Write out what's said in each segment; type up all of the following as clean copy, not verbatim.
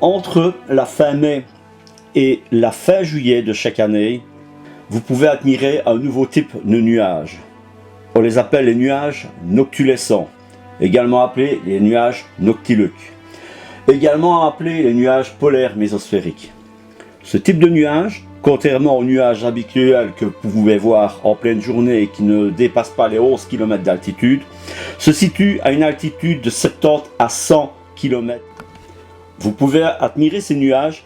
Entre la fin mai et la fin juillet de chaque année, vous pouvez admirer un nouveau type de nuages. On les appelle les nuages noctulescents, également appelés les nuages noctiluques, également appelés les nuages polaires mésosphériques. Ce type de nuage, contrairement aux nuages habituels que vous pouvez voir en pleine journée et qui ne dépassent pas les 11 km d'altitude, se situe à une altitude de 70 à 100 km. Vous pouvez admirer ces nuages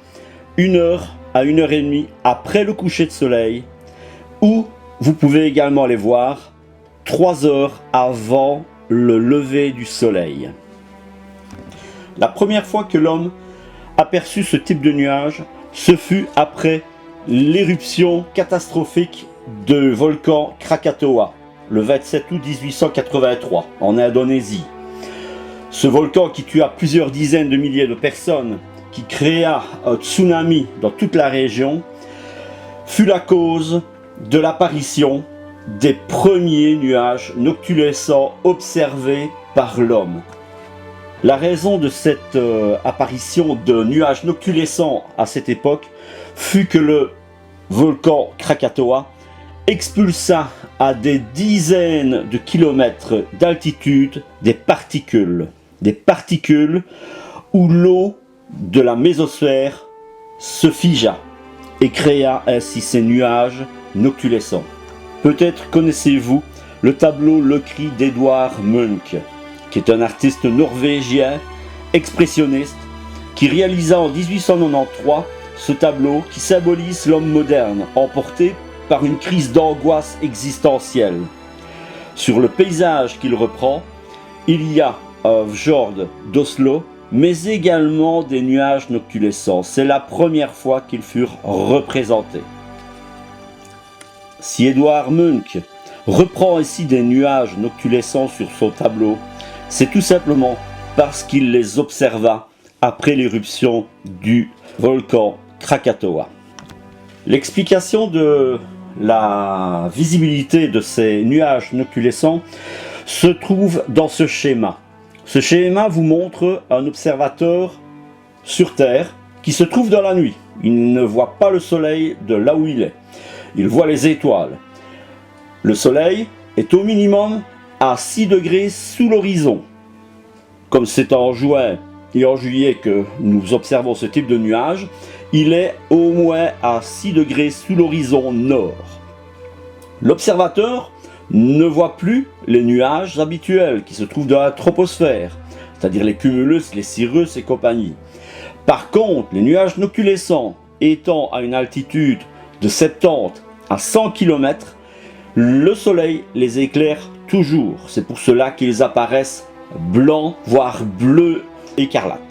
1 heure à 1 heure et demie après le coucher de soleil, ou vous pouvez également les voir 3 heures avant le lever du soleil. La première fois que l'homme aperçut ce type de nuage, ce fut après l'éruption catastrophique du volcan Krakatoa, le 27 août 1883, en Indonésie. Ce volcan qui tua plusieurs dizaines de milliers de personnes, qui créa un tsunami dans toute la région, fut la cause de l'apparition des premiers nuages noctulescents observés par l'homme. La raison de cette apparition de nuages noctulescents à cette époque fut que le volcan Krakatoa expulsa à des dizaines de kilomètres d'altitude des particules où l'eau de la mésosphère se figea et créa ainsi ces nuages noctulescents. Peut-être connaissez-vous le tableau Le Cri d'Edvard Munch, qui est un artiste norvégien expressionniste qui réalisa en 1893 ce tableau qui symbolise l'homme moderne emporté par une crise d'angoisse existentielle. Sur le paysage qu'il reprend, il y a un fjord d'Oslo, mais également des nuages noctulescents. C'est la première fois qu'ils furent représentés. Si Edvard Munch reprend ici des nuages noctulescents sur son tableau, c'est tout simplement parce qu'il les observa après l'éruption du volcan Krakatoa. L'explication de la visibilité de ces nuages noctulescents se trouve dans ce schéma. Ce schéma vous montre un observateur sur Terre qui se trouve dans la nuit. Il ne voit pas le soleil de là où il est. Il voit les étoiles. Le soleil est au minimum à 6 degrés sous l'horizon. Comme c'est en juin et en juillet que nous observons ce type de nuage, il est au moins à 6 degrés sous l'horizon nord. L'observateur ne voit plus les nuages habituels qui se trouvent dans la troposphère, c'est-à-dire les cumulus, les cirrus et compagnie. Par contre, les nuages noctulescents étant à une altitude de 70 à 100 km, le soleil les éclaire toujours. C'est pour cela qu'ils apparaissent blancs, voire bleu écarlate.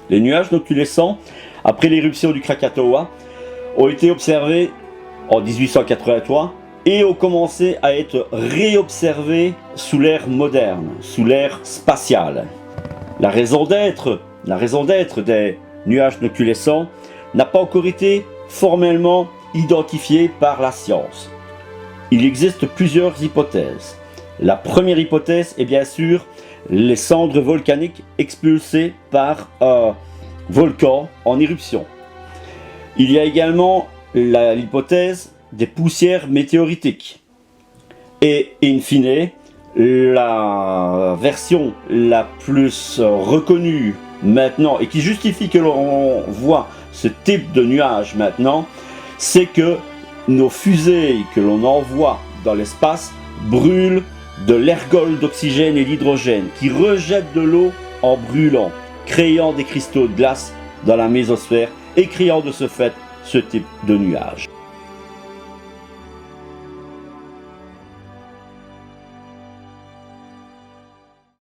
Les nuages noctulescents, après l'éruption du Krakatoa, ont été observés en 1883 et ont commencé à être réobservés sous l'ère moderne, sous l'ère spatiale. La raison d'être des nuages noctulescents n'a pas encore été formellement identifiée par la science. Il existe plusieurs hypothèses. La première hypothèse est bien sûr les cendres volcaniques expulsées par un volcan en éruption. Il y a également l'hypothèse des poussières météoritiques. Et in fine, la version la plus reconnue maintenant et qui justifie que l'on voit ce type de nuage maintenant, c'est que nos fusées que l'on envoie dans l'espace brûlent de l'ergol d'oxygène et d'hydrogène qui rejettent de l'eau en brûlant, créant des cristaux de glace dans la mésosphère et créant de ce fait ce type de nuage.